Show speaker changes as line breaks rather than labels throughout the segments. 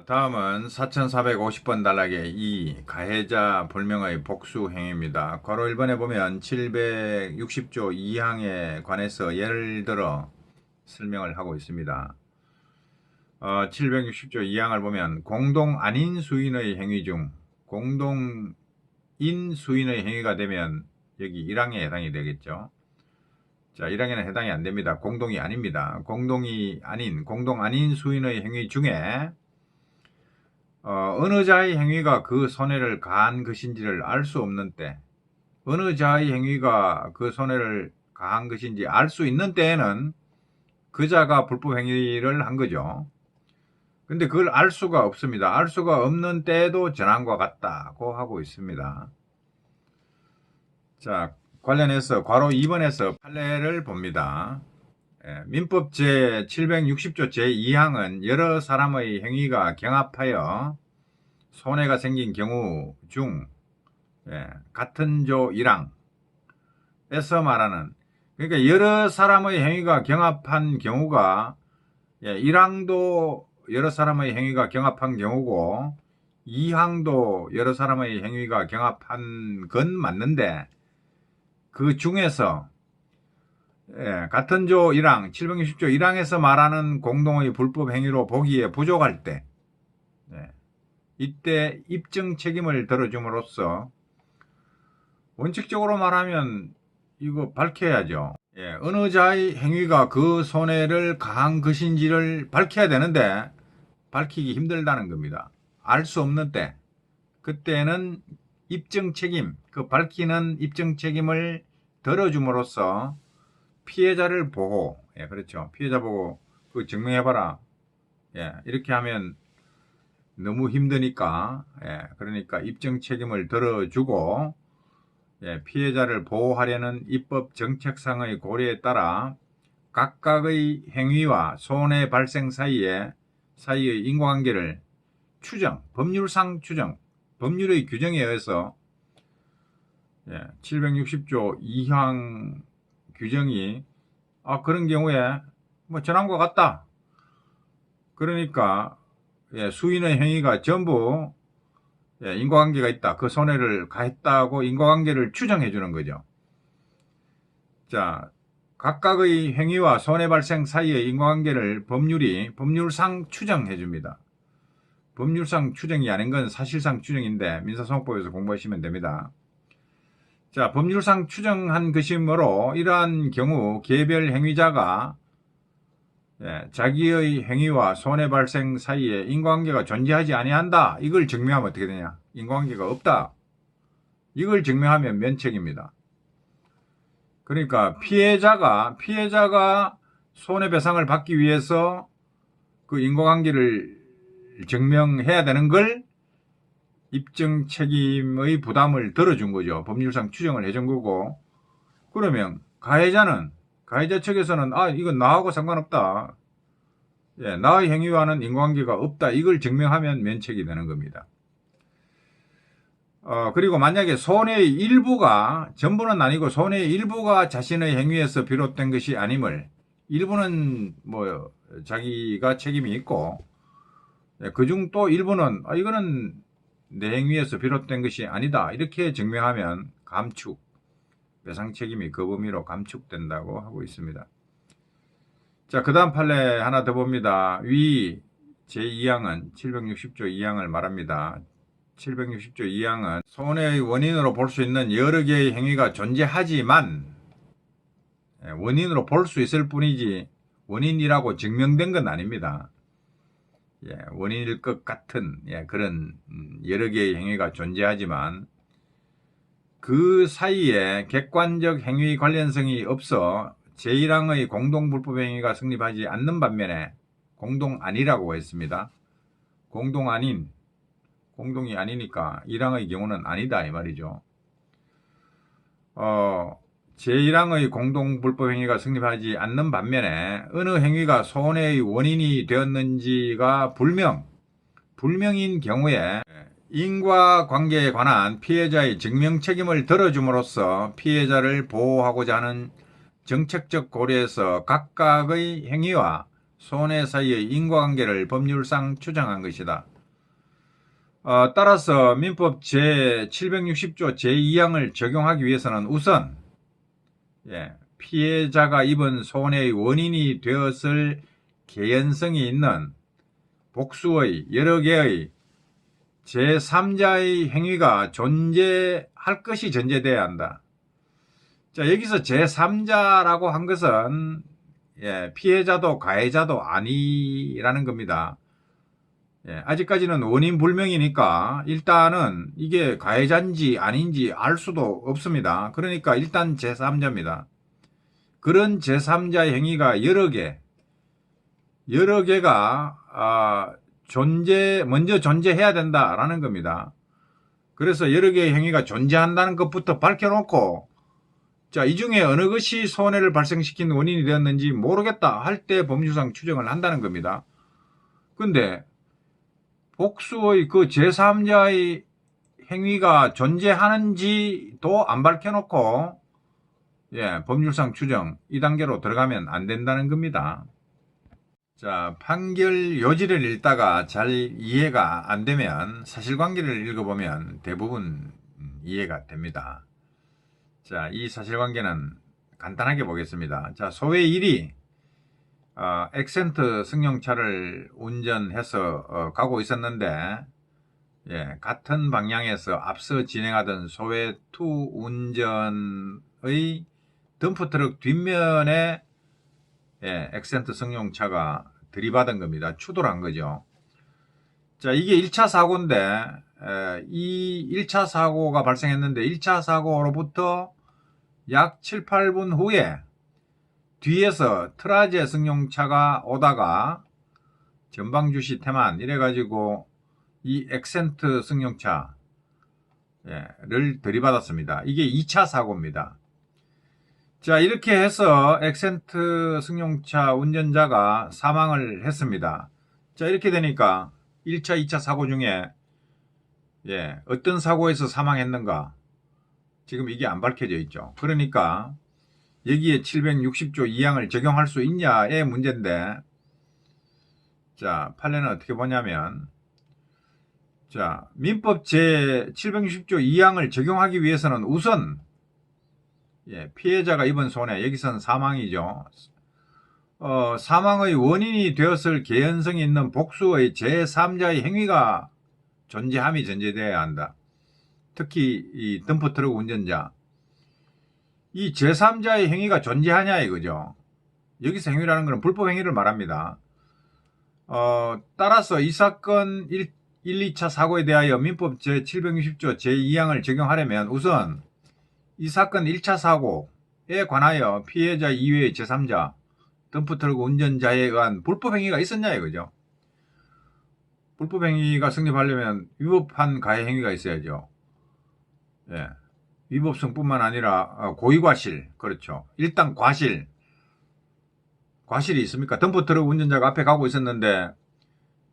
다음은 4450번 단락의 2 가해자 불명의 복수 행위입니다. 괄호 1번에 보면 760조 2항에 관해서 예를 들어 설명을 하고 있습니다. 760조 2항을 보면 공동 아닌 수인의 행위 중 공동인 수인의 행위가 되면 여기 1항에 해당이 되겠죠. 자, 1항에는 해당이 안 됩니다. 공동이 아닙니다. 공동 아닌 수인의 행위 중에 어느 자의 행위가 그 손해를 가한 것인지를 알 수 없는 때, 어느 자의 행위가 그 손해를 가한 것인지 알 수 있는 때에는 그 자가 불법 행위를 한 거죠. 근데 그걸 알 수가 없습니다. 알 수가 없는 때에도 전항과 같다고 하고 있습니다. 자, 관련해서 괄호 2번에서 판례를 봅니다. 민법 제760조 제2항은 여러 사람의 행위가 경합하여 손해가 생긴 경우 중 같은 조 1항에서 말하는, 그러니까 여러 사람의 행위가 경합한 경우가 1항도 여러 사람의 행위가 경합한 경우고 2항도 여러 사람의 행위가 경합한 건 맞는데, 그 중에서 같은 조 1항 760조 1항에서 말하는 공동의 불법 행위로 보기에 부족할 때 이때 입증 책임을 들어줌으로써, 원칙적으로 말하면 이거 밝혀야죠. 어느 자의 행위가 그 손해를 가한 것인지를 밝혀야 되는데 밝히기 힘들다는 겁니다. 알 수 없는 때, 그때는 입증 책임, 그 밝히는 입증 책임을 들어줌으로써 피해자를 보고, 그렇죠. 피해자 보고 그 증명해봐라. 이렇게 하면 너무 힘드니까, 그러니까 입증 책임을 들어주고, 피해자를 보호하려는 입법 정책상의 고려에 따라 각각의 행위와 손해 발생 사이의 인과관계를 법률상 추정, 법률의 규정에 의해서 760조 2항 규정이 그런 경우에 전항과 같다. 그러니까 수인의 행위가 전부 인과관계가 있다. 그 손해를 가했다고 인과관계를 추정해 주는 거죠. 자, 각각의 행위와 손해 발생 사이의 인과관계를 법률상 추정해 줍니다. 법률상 추정이 아닌 건 사실상 추정인데 민사소송법에서 공부하시면 됩니다. 자, 법률상 추정한 것이므로 이러한 경우 개별 행위자가 자기의 행위와 손해 발생 사이에 인과관계가 존재하지 아니한다. 이걸 증명하면 어떻게 되냐? 인과관계가 없다. 이걸 증명하면 면책입니다. 그러니까 피해자가 손해배상을 받기 위해서 그 인과관계를 증명해야 되는 걸 입증 책임의 부담을 들어준 거죠. 법률상 추정을 해준 거고, 그러면 가해자 측에서는 이건 나하고 상관없다. 나의 행위와는 인과관계가 없다. 이걸 증명하면 면책이 되는 겁니다. 그리고 만약에 손해의 일부가, 전부는 아니고 손해의 일부가 자신의 행위에서 비롯된 것이 아님을, 일부는 자기가 책임이 있고, 그중 또 일부는 이거는 내 행위에서 비롯된 것이 아니다. 이렇게 증명하면 배상 책임이 그 범위로 감축된다고 하고 있습니다. 자, 그 다음 판례 하나 더 봅니다. 위 제2항은 760조 2항을 말합니다. 760조 2항은 손해의 원인으로 볼 수 있는 여러 개의 행위가 존재하지만, 원인으로 볼 수 있을 뿐이지 원인이라고 증명된 건 아닙니다. 원인일 것 같은 그런 여러 개의 행위가 존재하지만 그 사이에 객관적 행위 관련성이 없어 제1항의 공동불법행위가 성립하지 않는 반면에 공동 아니라고 했습니다. 공동이 아니니까 1항의 경우는 아니다 이 말이죠. 제1항의 공동불법행위가 성립하지 않는 반면에 어느 행위가 손해의 원인이 되었는지가 불명인 경우에 인과관계에 관한 피해자의 증명 책임을 들어줌으로써 피해자를 보호하고자 하는 정책적 고려에서 각각의 행위와 손해 사이의 인과관계를 법률상 추정한 것이다. 따라서 민법 제760조 제2항을 적용하기 위해서는 우선 피해자가 입은 손해의 원인이 되었을 개연성이 있는 복수의 여러 개의 제3자의 행위가 존재할 것이 전제되어야 한다. 자, 여기서 제3자라고 한 것은 피해자도 가해자도 아니라는 겁니다. 아직까지는 원인 불명이니까 일단은 이게 가해자인지 아닌지 알 수도 없습니다. 그러니까 일단 제3자입니다. 그런 제3자의 행위가 여러 개가 먼저 존재해야 된다라는 겁니다. 그래서 여러 개의 행위가 존재한다는 것부터 밝혀놓고, 자, 이 중에 어느 것이 손해를 발생시킨 원인이 되었는지 모르겠다 할 때 법률상 추정을 한다는 겁니다. 근데 복수의 그 제3자의 행위가 존재하는지도 안 밝혀놓고 법률상 추정 2단계로 들어가면 안 된다는 겁니다. 자, 판결 요지를 읽다가 잘 이해가 안 되면 사실관계를 읽어보면 대부분 이해가 됩니다. 자, 이 사실관계는 간단하게 보겠습니다. 자, 소외 1이 엑센트 승용차를 운전해서 가고 있었는데 같은 방향에서 앞서 진행하던 소외 2 운전의 덤프트럭 뒷면에 엑센트 승용차가 들이받은 겁니다. 추돌한 거죠. 자, 이게 1차 사고인데 이 1차 사고가 발생했는데 1차 사고로부터 약 7, 8분 후에 뒤에서 트라제 승용차가 오다가 전방주시 태만 이래가지고 이 엑센트 승용차를 들이받았습니다. 이게 2차 사고입니다. 자, 이렇게 해서 엑센트 승용차 운전자가 사망을 했습니다. 자, 이렇게 되니까 1차, 2차 사고 중에 어떤 사고에서 사망했는가 지금 이게 안 밝혀져 있죠. 그러니까 여기에 760조 2항을 적용할 수 있냐의 문제인데, 자, 판례는 어떻게 보냐면, 자, 민법 제760조 2항을 적용하기 위해서는 우선 피해자가 입은 손해, 여기서는 사망이죠. 사망의 원인이 되었을 개연성이 있는 복수의 제3자의 행위가 존재함이 전제되어야 한다. 특히 이 덤프트럭 운전자, 이 제3자의 행위가 존재하냐 이거죠. 여기서 행위라는 것은 불법 행위를 말합니다. 따라서 이 사건 1, 2차 사고에 대하여 민법 제760조 제2항을 적용하려면 우선 이 사건 1차 사고에 관하여 피해자 이외의 제3자, 덤프트럭 운전자에 의한 불법 행위가 있었냐 이거죠. 불법 행위가 성립하려면 위법한 가해 행위가 있어야죠. 위법성뿐만 아니라 고의과실, 그렇죠. 일단 과실이 있습니까? 덤프트럭 운전자가 앞에 가고 있었는데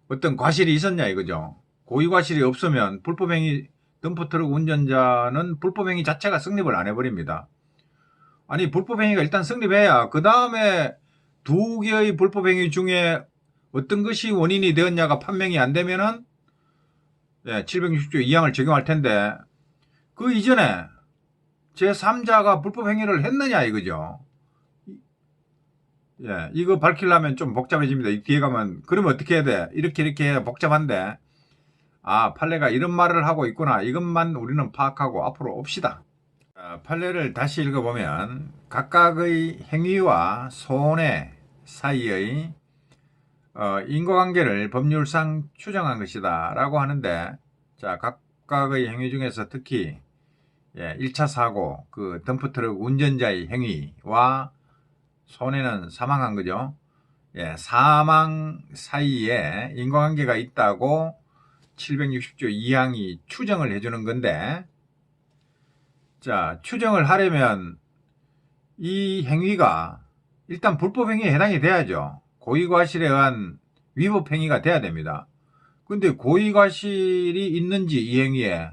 어떤 과실이 있었냐 이거죠. 고의과실이 없으면 불법행위, 덤프트럭 운전자는 불법행위 자체가 성립을 안 해버립니다. 아니, 불법행위가 일단 성립해야 그 다음에 두 개의 불법행위 중에 어떤 것이 원인이 되었냐가 판명이 안 되면은 760조 2항을 적용할 텐데, 그 이전에 제3자가 불법행위를 했느냐 이거죠. 이거 밝히려면 좀 복잡해집니다. 이 뒤에 가면 그러면 어떻게 해야 돼? 이렇게 해야 복잡한데, 판례가 이런 말을 하고 있구나. 이것만 우리는 파악하고 앞으로 옵시다. 판례를 다시 읽어보면 각각의 행위와 손해 사이의 인과관계를 법률상 추정한 것이다 라고 하는데, 자, 각각의 행위 중에서 특히 1차 사고, 그 덤프트럭 운전자의 행위와 손해는 사망한 거죠. 사망 사이에 인과관계가 있다고 760조 2항이 추정을 해주는 건데, 자, 추정을 하려면 이 행위가 일단 불법행위에 해당이 돼야죠. 고의과실에 의한 위법행위가 돼야 됩니다. 근데 고의과실이 있는지 이 행위에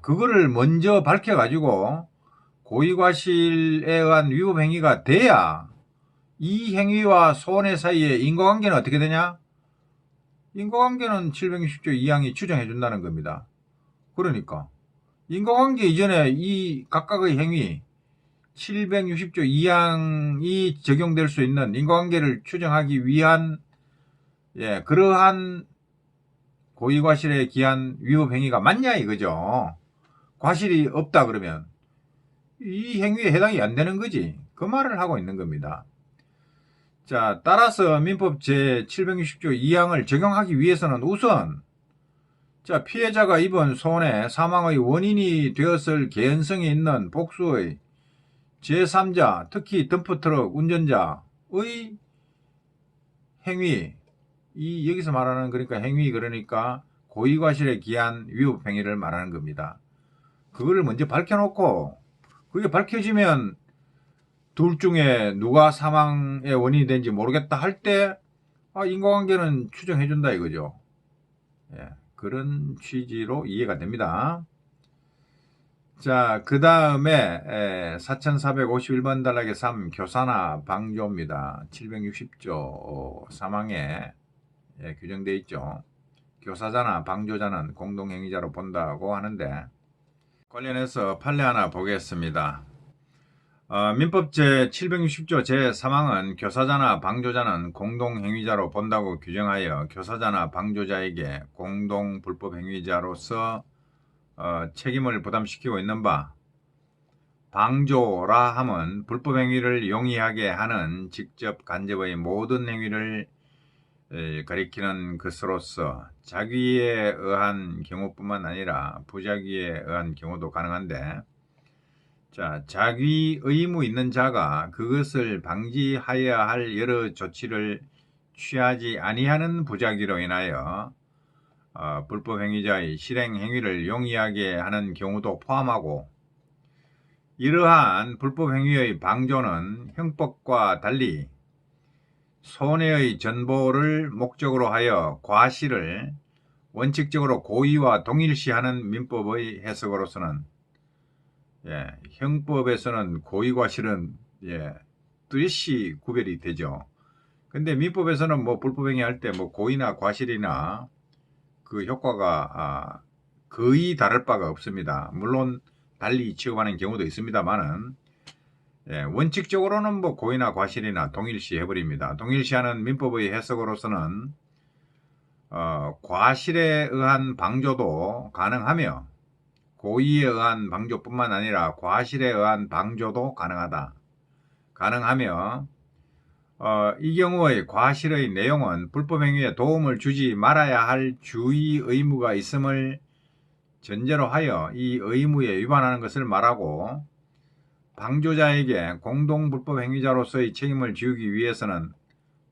그거를 먼저 밝혀가지고 고의과실에 의한 위법행위가 돼야 이 행위와 손해 사이에 인과관계는 어떻게 되냐? 인과관계는 760조 2항이 추정해 준다는 겁니다. 그러니까 인과관계 이전에 이 각각의 행위 760조 2항이 적용될 수 있는 인과관계를 추정하기 위한 그러한 고의과실에 기한 위법 행위가 맞냐 이거죠. 과실이 없다 그러면 이 행위에 해당이 안 되는 거지. 그 말을 하고 있는 겁니다. 자, 따라서 민법 제760조 2항을 적용하기 위해서는 우선 자, 피해자가 입은 손해 사망의 원인이 되었을 개연성이 있는 복수의 제3자, 특히 덤프트럭 운전자의 행위, 이 여기서 말하는 그러니까 행위 그러니까 고의과실에 기한 위법 행위를 말하는 겁니다. 그거를 먼저 밝혀놓고 그게 밝혀지면 둘 중에 누가 사망의 원인이 된지 모르겠다 할 때 인과관계는 추정해준다 이거죠. 그런 취지로 이해가 됩니다. 자, 그 다음에 4451번 단락의 3 교사나 방조입니다. 760조 사망에 규정되어 있죠. 교사자나 방조자는 공동행위자로 본다고 하는데 관련해서 판례 하나 보겠습니다. 민법 제760조 제3항은 교사자나 방조자는 공동행위자로 본다고 규정하여 교사자나 방조자에게 공동불법행위자로서 책임을 부담시키고 있는 바, 방조라 함은 불법행위를 용이하게 하는 직접 간접의 모든 행위를 가리키는 것으로서 자기에 의한 경우뿐만 아니라 부자기에 의한 경우도 가능한데, 자, 자기 의무 있는 자가 그것을 방지하여야 할 여러 조치를 취하지 아니하는 부자기로 인하여 불법행위자의 실행행위를 용이하게 하는 경우도 포함하고, 이러한 불법행위의 방조는 형법과 달리 손해의 전보를 목적으로 하여 과실을 원칙적으로 고의와 동일시하는 민법의 해석으로서는 형법에서는 고의과실은 뚜렷이 구별이 되죠. 근데 민법에서는 뭐 불법행위 할 때 뭐 고의나 과실이나 그 효과가 거의 다를 바가 없습니다. 물론 달리 취급하는 경우도 있습니다만은 원칙적으로는 뭐 고의나 과실이나 동일시 해버립니다. 동일시하는 민법의 해석으로서는 과실에 의한 방조도 가능하며 고의에 의한 방조뿐만 아니라 과실에 의한 방조도 가능하며 이 경우의 과실의 내용은 불법행위에 도움을 주지 말아야 할 주의 의무가 있음을 전제로 하여 이 의무에 위반하는 것을 말하고, 방조자에게 공동불법행위자로서의 책임을 지우기 위해서는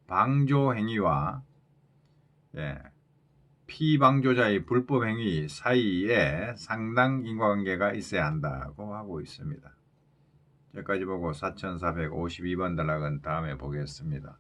방조행위와 피방조자의 불법행위 사이에 상당 인과관계가 있어야 한다고 하고 있습니다. 여기까지 보고 4452번 단락은 다음에 보겠습니다.